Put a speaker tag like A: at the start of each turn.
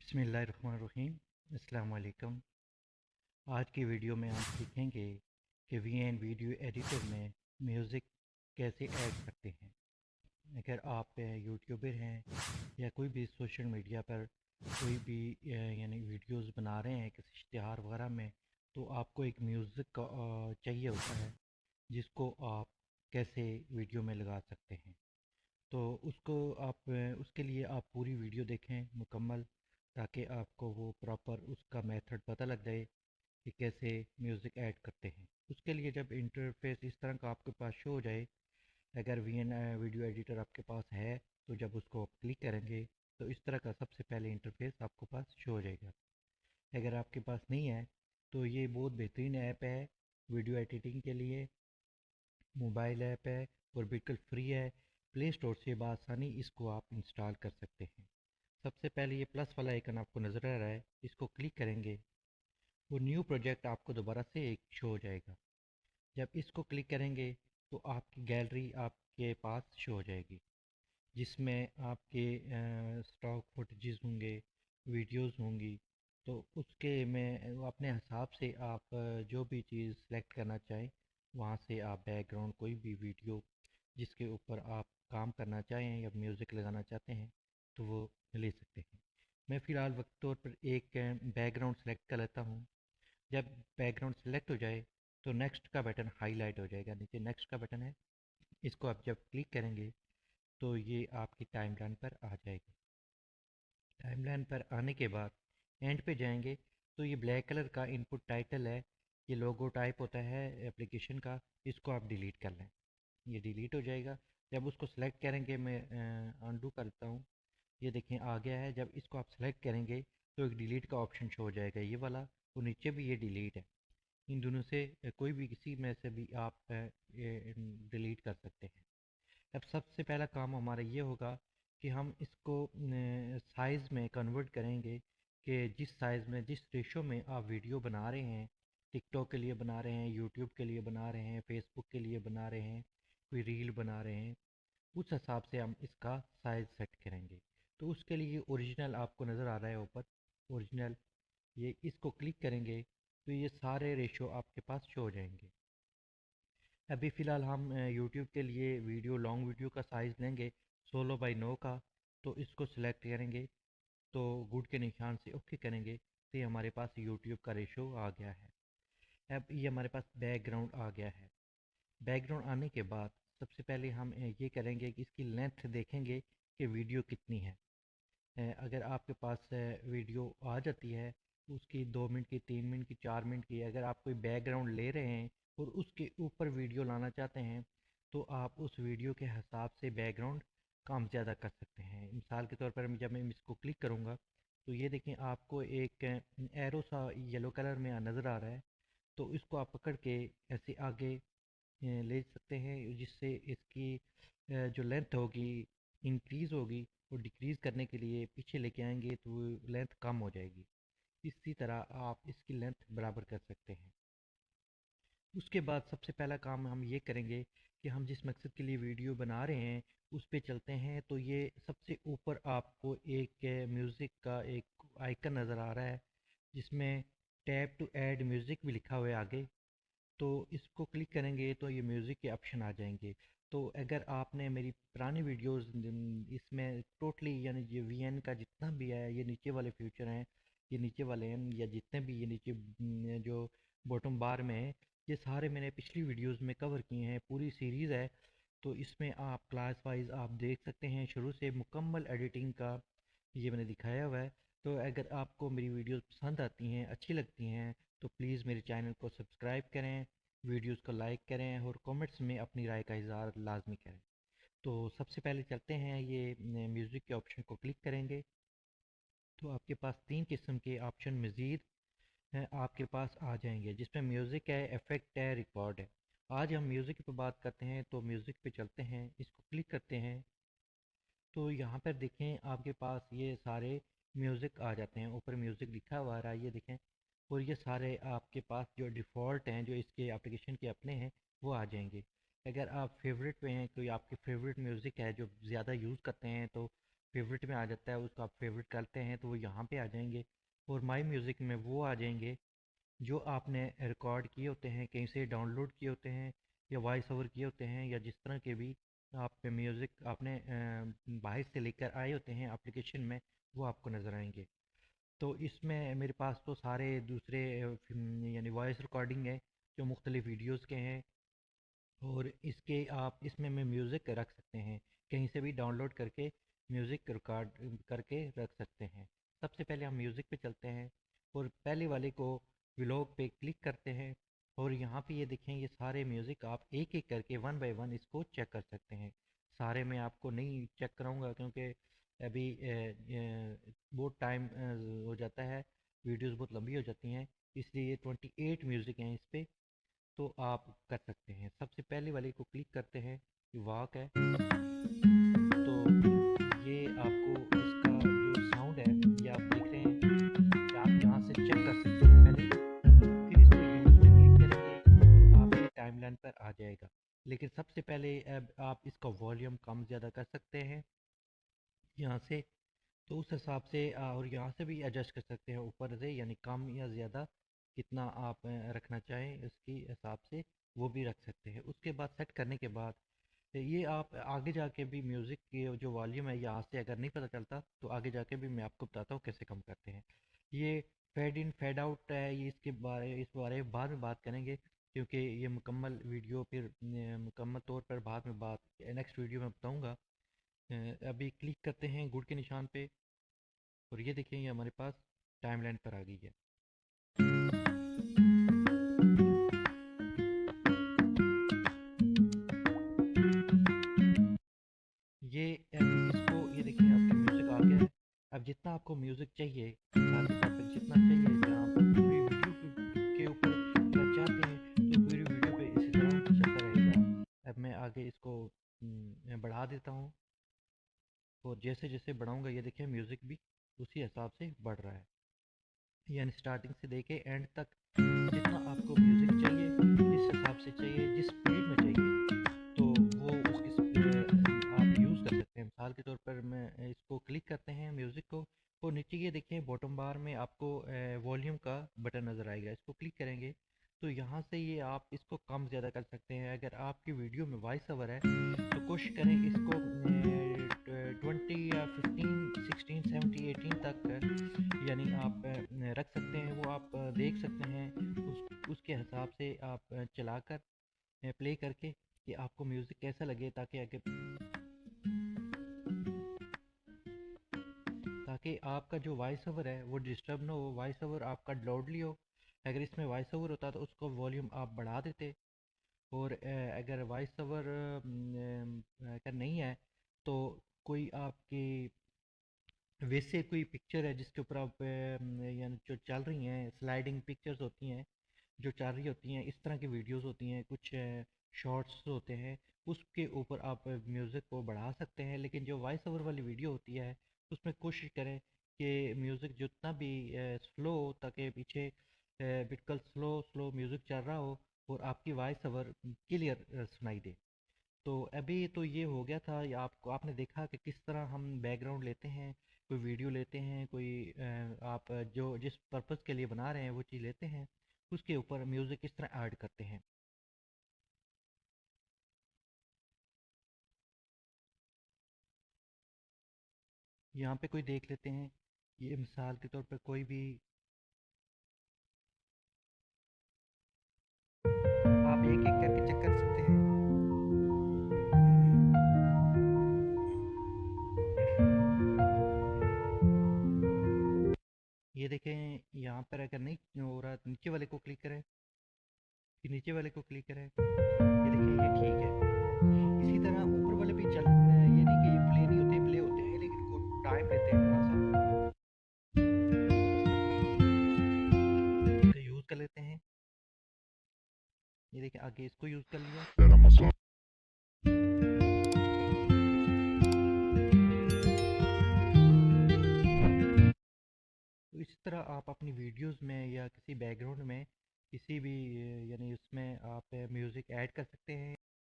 A: बिस्मिल्लाहिर्रहमानिर्रहीम। अस्सलाम वालेकुम। आज की वीडियो में हम सीखेंगे कि वीएन वीडियो एडिटर में म्यूज़िक कैसे ऐड करते हैं। अगर आप यूट्यूबर हैं या कोई भी सोशल मीडिया पर कोई भी यानी वीडियोस बना रहे हैं किसी इश्तिहार वगैरह में, तो आपको एक म्यूज़िक का चाहिए होता है जिसको आप कैसे वीडियो में लगा सकते हैं। तो उसको आप उसके लिए आप पूरी वीडियो देखें मुकम्मल, ताकि आपको वो प्रॉपर उसका मेथड पता लग जाए कि कैसे म्यूज़िक ऐड करते हैं। उसके लिए जब इंटरफेस इस तरह का आपके पास शो हो जाए, अगर वीएन वीडियो एडिटर आपके पास है, तो जब उसको आप क्लिक करेंगे तो इस तरह का सबसे पहले इंटरफेस आपके पास शो हो जाएगा। अगर आपके पास नहीं है तो ये बहुत बेहतरीन ऐप है वीडियो एडिटिंग के लिए। मोबाइल ऐप है और बिल्कुल फ्री है। प्ले स्टोर से बआसानी इसको आप इंस्टॉल कर सकते हैं। सबसे पहले ये प्लस वाला आइकन आपको नज़र आ रहा है, इसको क्लिक करेंगे वो न्यू प्रोजेक्ट आपको दोबारा से एक शो हो जाएगा। जब इसको क्लिक करेंगे तो आपकी गैलरी आपके पास शो हो जाएगी, जिसमें आपके स्टॉक फुटेजेस होंगे, वीडियोस होंगी। तो उसके में अपने हिसाब से आप जो भी चीज़ सेलेक्ट करना चाहें, वहाँ से आप बैकग्राउंड कोई भी वीडियो जिसके ऊपर आप काम करना चाहें या म्यूज़िक लगाना चाहते हैं तो वो ले सकते हैं। मैं फ़िलहाल वक्त तौर पर एक बैकग्राउंड सेलेक्ट कर लेता हूँ। जब बैकग्राउंड सेलेक्ट हो जाए तो नेक्स्ट का बटन हाईलाइट हो जाएगा, नीचे नेक्स्ट का बटन है, इसको आप जब क्लिक करेंगे तो ये आपकी टाइमलाइन पर आ जाएगा। टाइमलाइन पर आने के बाद एंड पे जाएंगे तो ये ब्लैक कलर का इनपुट टाइटल है, ये लोगो टाइप होता है एप्लीकेशन का, इसको आप डिलीट कर लें, ये डिलीट हो जाएगा। जब उसको सेलेक्ट करेंगे, मैं अनडू करता हूँ, ये देखें आ गया है। जब इसको आप सेलेक्ट करेंगे तो एक डिलीट का ऑप्शन शो हो जाएगा ये वाला, और नीचे भी ये डिलीट है। इन दोनों से कोई भी किसी में से भी आप डिलीट कर सकते हैं। अब सबसे पहला काम हमारा ये होगा कि हम इसको साइज़ में कन्वर्ट करेंगे, कि जिस साइज़ में जिस रेशो में आप वीडियो बना रहे हैं, टिकटॉक के लिए बना रहे हैं, यूट्यूब के लिए बना रहे हैं, फेसबुक के लिए बना रहे हैं, कोई रील बना रहे हैं, उस हिसाब से हम इसका साइज़ सेट करेंगे। तो उसके लिए ओरिजिनल आपको नज़र आ रहा है ऊपर, ओरिजिनल, ये इसको क्लिक करेंगे तो ये सारे रेशो आपके पास शो हो जाएंगे। अभी फ़िलहाल हम यूट्यूब के लिए वीडियो लॉन्ग वीडियो का साइज़ लेंगे 16:9 का। तो इसको सिलेक्ट करेंगे, तो गुड के निशान से ओके करेंगे तो ये हमारे पास यूट्यूब का रेशो आ गया है। अब ये हमारे पास बैकग्राउंड आ गया है। बैकग्राउंड आने के बाद सबसे पहले हम ये करेंगे कि इसकी लेंथ देखेंगे कि वीडियो कितनी है। अगर आपके पास वीडियो आ जाती है उसकी 2 मिनट की, 3 मिनट की, 4 मिनट की, अगर आप कोई बैकग्राउंड ले रहे हैं और उसके ऊपर वीडियो लाना चाहते हैं, तो आप उस वीडियो के हिसाब से बैकग्राउंड कम ज़्यादा कर सकते हैं। मिसाल के तौर पर जब मैं इसको क्लिक करूँगा तो ये देखें आपको एक एरो सा येलो कलर में नज़र आ रहा है, तो इसको आप पकड़ के ऐसे आगे ले सकते हैं, जिससे इसकी जो लेंथ होगी इंक्रीज़ होगी, और डिक्रीज़ करने के लिए पीछे लेके आएंगे तो लेंथ कम हो जाएगी। इसी तरह आप इसकी लेंथ बराबर कर सकते हैं। उसके बाद सबसे पहला काम हम ये करेंगे कि हम जिस मकसद के लिए वीडियो बना रहे हैं उस पे चलते हैं। तो ये सबसे ऊपर आपको एक म्यूज़िक का एक आइकन नज़र आ रहा है, जिसमें टैप टू ऐड म्यूज़िक भी लिखा हुआ है आगे। तो इसको क्लिक करेंगे तो ये म्यूज़िक के ऑप्शन आ जाएंगे। तो अगर आपने मेरी पुरानी वीडियोस इसमें टोटली यानी ये वीएन का जितना भी है, ये नीचे वाले फ्यूचर हैं, ये नीचे वाले हैं, या जितने भी ये नीचे जो बॉटम बार में है, ये सारे मैंने पिछली वीडियोस में कवर किए हैं, पूरी सीरीज़ है। तो इसमें आप क्लास वाइज आप देख सकते हैं, शुरू से मुकम्मल एडिटिंग का ये मैंने दिखाया हुआ है। तो अगर आपको मेरी वीडियोस पसंद आती हैं, अच्छी लगती हैं, तो प्लीज़ मेरे चैनल को सब्सक्राइब करें, वीडियोस को लाइक करें और कमेंट्स में अपनी राय का इज़हार लाजमी करें। तो सबसे पहले चलते हैं, ये म्यूज़िक के ऑप्शन को क्लिक करेंगे तो आपके पास 3 किस्म के ऑप्शन मज़ीद हैं आपके पास आ जाएंगे, जिसमें म्यूज़िक है, इफ़ेक्ट है, रिकॉर्ड है। आज हम म्यूज़िक पर बात करते हैं, तो म्यूज़िक पे चलते हैं, इसको क्लिक करते हैं। तो यहाँ पर देखें आपके पास ये सारे म्यूज़िक आ जाते हैं, ऊपर म्यूज़िक लिखा हुआ आ रहा है, ये देखें। और ये सारे आपके पास जो डिफ़ॉल्ट हैं, जो इसके एप्लीकेशन के अपने हैं, वो आ जाएंगे। अगर आप फेवरेट पे हैं, कोई आपके फेवरेट म्यूज़िक है जो ज़्यादा यूज़ करते हैं, तो फेवरेट में आ जाता है, उसको आप फेवरेट करते हैं तो वो यहाँ पे आ जाएंगे। और माई म्यूज़िक में वो आ जाएंगे जो आपने रिकॉर्ड किए होते हैं, कहीं से डाउनलोड किए होते हैं या वॉइस ओवर किए होते हैं, या जिस तरह के भी आप म्यूज़िक आपने बाहर से लेकर आए होते हैं एप्लीकेशन में, वो आपको नज़र आएंगे। तो इसमें मेरे पास तो सारे दूसरे यानी वॉइस रिकॉर्डिंग है जो मुख्तलिफ़ वीडियोज़ के हैं। और इसके आप इसमें में म्यूज़िक रख सकते हैं, कहीं से भी डाउनलोड करके म्यूज़िक रिकॉर्ड करके रख सकते हैं। सबसे पहले हम म्यूज़िक पे चलते हैं और पहले वाले को व्लॉग पे क्लिक करते हैं। और यहाँ पे ये देखें, ये सारे म्यूज़िक आप एक एक करके वन बाय वन इसको चेक कर सकते हैं। सारे मैं आपको नहीं चेक कराऊंगा क्योंकि अभी बहुत टाइम हो जाता है, वीडियोस बहुत लंबी हो जाती हैं, इसलिए ये 28 म्यूज़िक हैं इस पे, तो आप कर सकते हैं। सबसे पहले वाले को क्लिक करते हैं, ये वॉक है। तो ये आपको इसका जो साउंड है ये आप देख रहे हैं कि आप यहाँ से चेक कर सकते हैं पहले, फिर इसको यूज़ पे क्लिक करेंगे तो आपकी टाइमलाइन पर आ जाएगा। लेकिन सबसे पहले अब आप इसका वॉल्यूम कम ज़्यादा कर सकते हैं यहाँ से, तो उस हिसाब से और यहाँ से भी एडजस्ट कर सकते हैं ऊपर से, यानी कम या ज़्यादा कितना आप रखना चाहें उसके हिसाब से वो भी रख सकते हैं। उसके बाद सेट करने के बाद ये आप आगे जाके भी म्यूज़िक की जो वॉल्यूम है यहाँ से अगर नहीं पता चलता तो आगे जाके भी मैं आपको बताता हूँ कैसे कम करते हैं। ये फेड इन फेड आउट है, ये इस बारे में बाद में बात करेंगे क्योंकि ये मुकम्मल वीडियो फिर मुकम्मल तौर पर बाद में बात नेक्स्ट वीडियो में बताऊँगा। अभी क्लिक करते हैं गुड के निशान पे और ये देखिए ये हमारे पास टाइमलाइन पर आ गई है। ये इसको ये देखिए आपके म्यूज़िक आ गया है। अब जितना आपको म्यूज़िक चाहिए, मिसाल के तौर पर जितना चाहिए, अगर आप पूरी वीडियो के ऊपर चाहते हैं तो पूरी वीडियो पे इसी तरह चलता रहेगा। अब मैं आगे इसको बढ़ा देता हूँ और जैसे जैसे बढ़ाऊँगा ये देखिए म्यूज़िक भी उसी हिसाब से बढ़ रहा है, यानी स्टार्टिंग से लेके एंड तक जितना आपको म्यूज़िक चाहिए, जिस हिसाब से चाहिए, जिस स्पीड में चाहिए, तो वो उसकी आप यूज़ कर सकते हैं। मिसाल के तौर पर मैं इसको क्लिक करते हैं म्यूज़िक को, और नीचे ये देखिए बॉटम बार में आपको वॉल्यूम का बटन नज़र आएगा, इसको क्लिक करेंगे तो यहाँ से ये आप इसको कम ज़्यादा कर सकते हैं। अगर आपकी वीडियो में वॉइस ओवर है तो कोशिश करें इसको 20 या 15 16 17 18 तक यानी आप रख सकते हैं। वो आप देख सकते हैं उसके हिसाब से आप चलाकर प्ले करके कि आपको म्यूज़िक कैसा लगे, ताकि आपका जो वॉइस ओवर है वो डिस्टर्ब ना हो, वॉइस ओवर आपका लाउडली हो। अगर इसमें वॉइस ओवर होता तो उसको वॉल्यूम आप बढ़ा देते। और अगर वॉइस ओवर अगर नहीं है तो कोई आपकी वैसे कोई पिक्चर है जिसके ऊपर आप यानी जो चल रही हैं स्लाइडिंग पिक्चर्स होती हैं जो चल रही होती हैं, इस तरह की वीडियोस होती हैं, कुछ शॉर्ट्स होते हैं, उसके ऊपर आप म्यूज़िक को बढ़ा सकते हैं। लेकिन जो वॉइस ओवर वाली वीडियो होती है उसमें कोशिश करें कि म्यूज़िक जितना भी स्लो हो, ताकि पीछे बिल्कुल स्लो स्लो म्यूज़िक चल रहा हो और आपकी वॉइस ओवर क्लियर सुनाई दे। तो अभी तो ये हो गया था, ये आपको आपने देखा कि किस तरह हम बैकग्राउंड लेते हैं, कोई वीडियो लेते हैं, कोई आप जो जिस पर्पज़ के लिए बना रहे हैं वो चीज़ लेते हैं, उसके ऊपर म्यूज़िक किस तरह ऐड करते हैं। यहाँ पे कोई देख लेते हैं, ये मिसाल के तौर पर कोई भी आप एक एक करके चेक कर सकते हैं। ये देखें यहाँ पर अगर नहीं हो रहा तो नीचे वाले को क्लिक करें, फिर नीचे वाले को क्लिक करें, ये देखें ये ठीक है। इसी तरह ऊपर वाले भी चल ये नहीं कि ये प्ले नहीं होते, प्ले होते हैं लेकिन इनको टाइम लेते हैं थोड़ा सा, इसे यूज़ कर लेते हैं। ये देखिए आगे इसको यूज़ कर लिया। तो इसी तरह आप अपनी वीडियोस में या किसी बैकग्राउंड में किसी भी यानी उसमें आप म्यूज़िक ऐड कर सकते हैं